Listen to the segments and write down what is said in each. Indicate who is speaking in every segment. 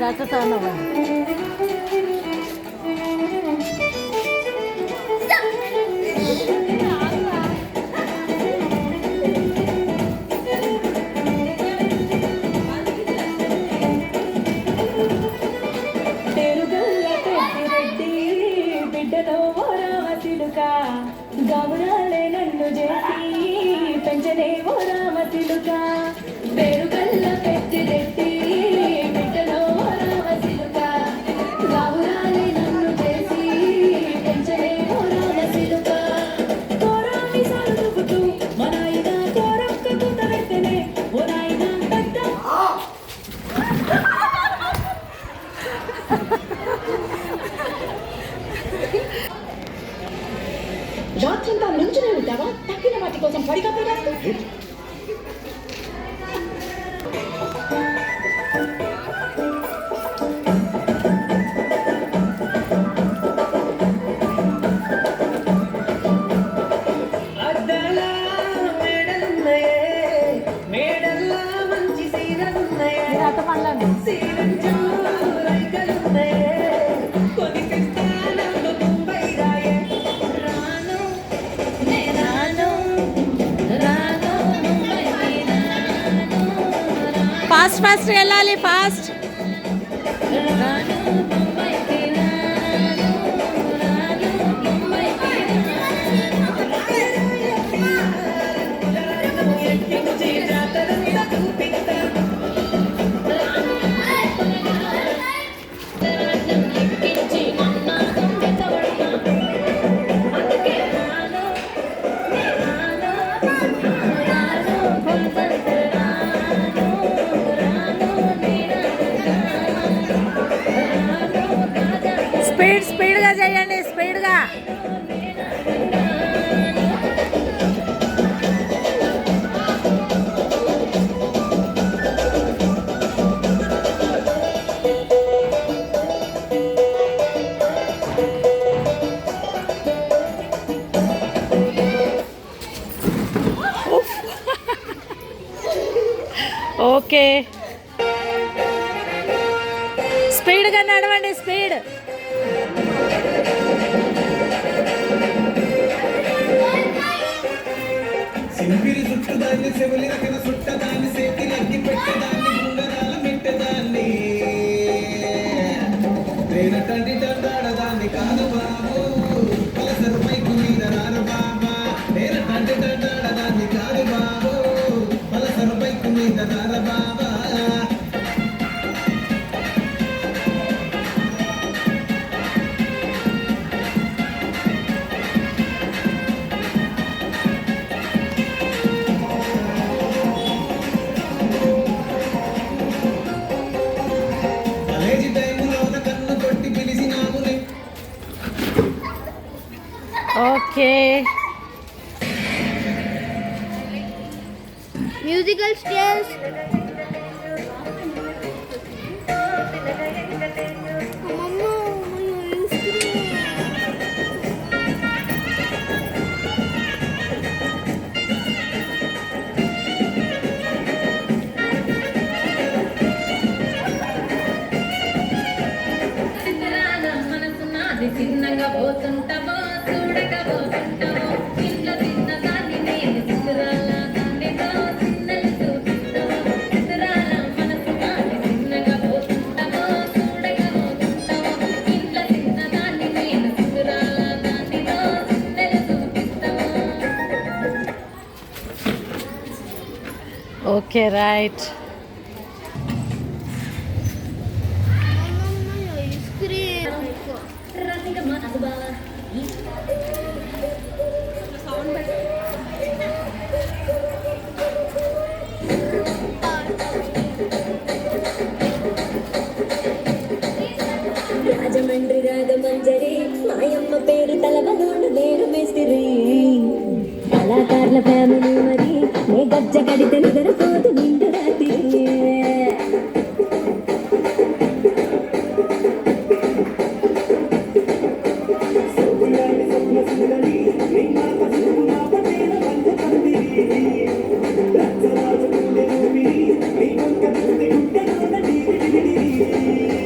Speaker 1: थोडासा सण हवा
Speaker 2: గమనాలే నన్ను చేసి పెంచనే ఓ రామ తిలుక పేరుగల్ల పెట్టి బిడ్డలో ఓ రామ తిలుక గమనాలే నన్ను చేసి పెంచనే ఓ రామ తిలుక కోరాని సాగుతూ మనాయిన కోరక్క కూత వెంటనే ఓ నాయన పెద్ద రాత్రంతా నుంచునే ఉంటావా తక్కిన వాటి కోసం పడికప్పుడు రాస్తూ
Speaker 1: ఫాస్ట్ ఫాస్ట్ వెళ్ళాలి ఫాస్ట్ స్పీడ్గా చేయండి స్పీడ్గా ఓకే స్పీడ్గా నడవండి స్పీడ్
Speaker 3: సింపిరి చుట్టదాన్ని చెవులి రకిన చుట్టదాన్ని సేతి లగ్గి పెట్టదాన్ని గుండరాల మెట్టదాన్ని రేనటండి దండాడదాన్ని కాదు బాబు పలసరు మైకు మీద రారు బాబా రేనటండి దండాడదాన్ని కాదు బాబు పలసరు మైకు మీద రార బాబా
Speaker 1: ఓకే
Speaker 4: మ్యూజికల్ స్టేజ్
Speaker 2: చిన్నగా పోతుంటావో చూడకపోతుంటావో ఇంట్లో చిన్నదాన్ని నేను చిత్రాల దానితో చిన్నలు చూపిస్తావో చిత్రాల మనసు దాన్ని చిన్నగా పోతుంటావో చూడకపోతుంటావో ఇంట్లో చిన్నదాన్ని నేను చిత్రాల దానితో చిన్నలు చూపిస్తావో.
Speaker 1: ఓకే రైట్
Speaker 2: రాజమండ్రి రాగమంజరి మాయమ్మ పేరు తలవనోడు నేను మేస్తిరి కళాకారుల ఫ్యామిలీ మరి నే గజ్జ కడితే నిద్రపోదు నిండు రాత్రి
Speaker 3: Hey,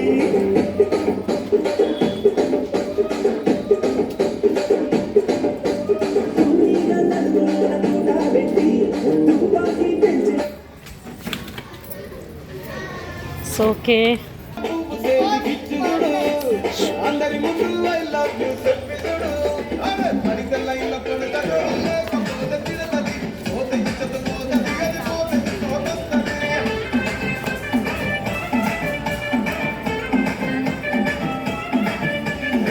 Speaker 1: ఓకే.
Speaker 3: అందరి ముందు ఐ లవ్ యూ చెప్పిదుడు పరికల్ల ఇల్ల పడతాడు కంపద తిరతది ఓతే ఇచ్చత మోదది అది ఓతే మోదస్తది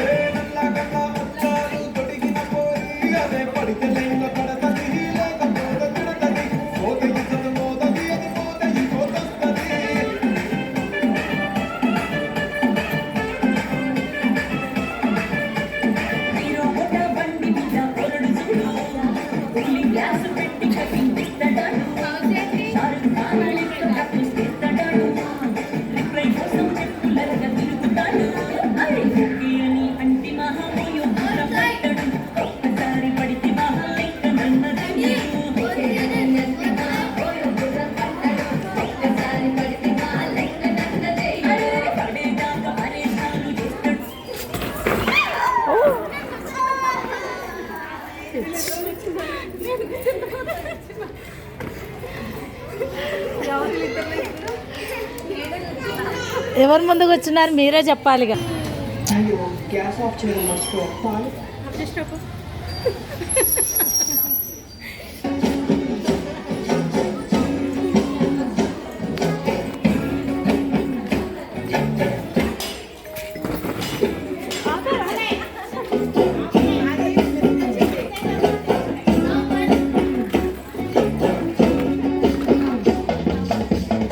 Speaker 3: ఏ నల్లగల్ల ముచ్చారు తొడిగిన పోరి అదే పరికల్ల ఇల్ల పడతది కంపద తిరతది ఓతే ఇచ్చత మోదది అది ఓతే మోదస్తది
Speaker 1: ఎవరు ముందుకు వచ్చినారు మీరే చెప్పాలిగా.
Speaker 3: గ్యాస్ ఆఫ్ చేయడం మర్చిపో పాలు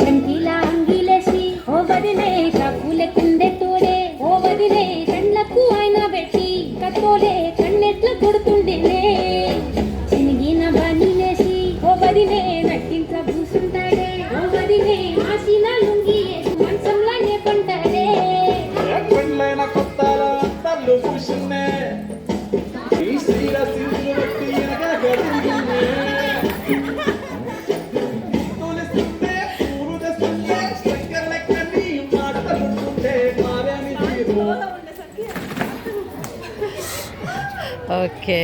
Speaker 2: చంకీలా అంగిలేసి ఓ వదిలే కప్పుల కిందే తోడే ఓ వదిలే కళ్ళకు ఆయన పెట్టి కత్తోలే కన్నెట్ల కొడుతుండేనే చినిగిన బనీలేసి ఓ వదిలే నట్టింట కూసుంటాడే ఓ వదిలే ఆసిన లుంగి మంచంలానే పంటాడే
Speaker 3: పెళ్ళైన కొత్తల తల్లు కూసున్నే ఈ స్త్రీల సింగులు పెట్టి ఎనగగలిగినే తొలిస్తుంటే పూలు తెస్తుంటే స్టిక్కర్ లెక్కని మాటలుంటుంటే మారేని తీరు
Speaker 1: ఓకే.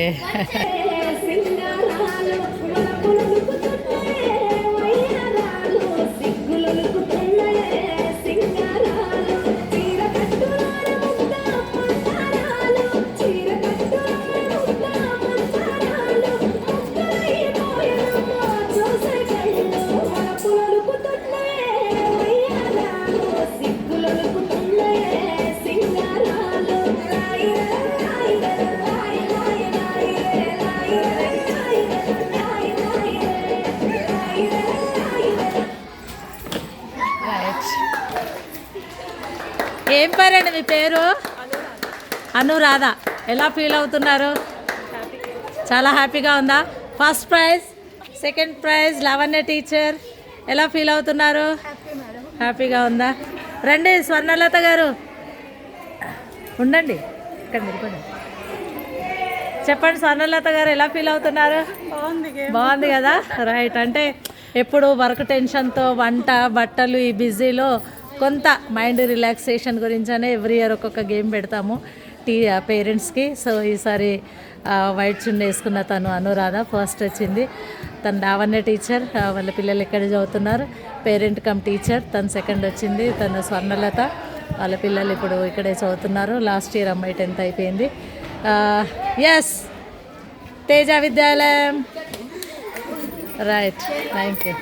Speaker 2: సింగారాలు పులపులుకుతున్నాయే వయ్యారాలు సిగ్గులుకుతున్నాయే సింగారాలు చీర కట్టులార ముద్ద మందారాలు చీర కట్టులార ముద్ద మందారాలు ముద్దలైపోయానమ్మ చూసే కళ్ళు పులపులుకుతున్నాయే వయ్యారాలు సిగ్గులుకుతున్నాయే సింగారాలు
Speaker 1: రైట్. ఏం పేరండి మీ పేరు? అనురాధ. ఎలా ఫీల్ అవుతున్నారు? చాలా హ్యాపీగా ఉందా? First prize, second prize Lavanya teacher. ఎలా ఫీల్ అవుతున్నారు? హ్యాపీగా ఉందా? రండి స్వర్ణలత గారు, ఉండండి ఇక్కడ నిలబడండి. చెప్పండి స్వర్ణలత గారు, ఎలా ఫీల్ అవుతున్నారు? బాగుంది కదా. రైట్. అంటే ఎప్పుడు వర్క్ టెన్షన్తో వంట బట్టలు ఈ బిజీలో కొంత మైండ్ రిలాక్సేషన్ గురించనే ఎవ్రీ ఇయర్ ఒక్కొక్క గేమ్ పెడతాము పేరెంట్స్కి. సో ఈసారి వైట్ చున్నీ వేసుకున్న తను అనురాధ ఫస్ట్ వచ్చింది. తను లావణ్య టీచర్, వాళ్ళ పిల్లలు ఎక్కడ చదువుతున్నారు, పేరెంట్ కమ్ టీచర్. తను సెకండ్ వచ్చింది. తను స్వర్ణలత, వాళ్ళ పిల్లలు ఇప్పుడు ఇక్కడే చదువుతున్నారు. లాస్ట్ ఇయర్ అమ్మాయి 10th అయిపోయింది. ఎస్, తేజ విద్యాలయం. Right, thank you.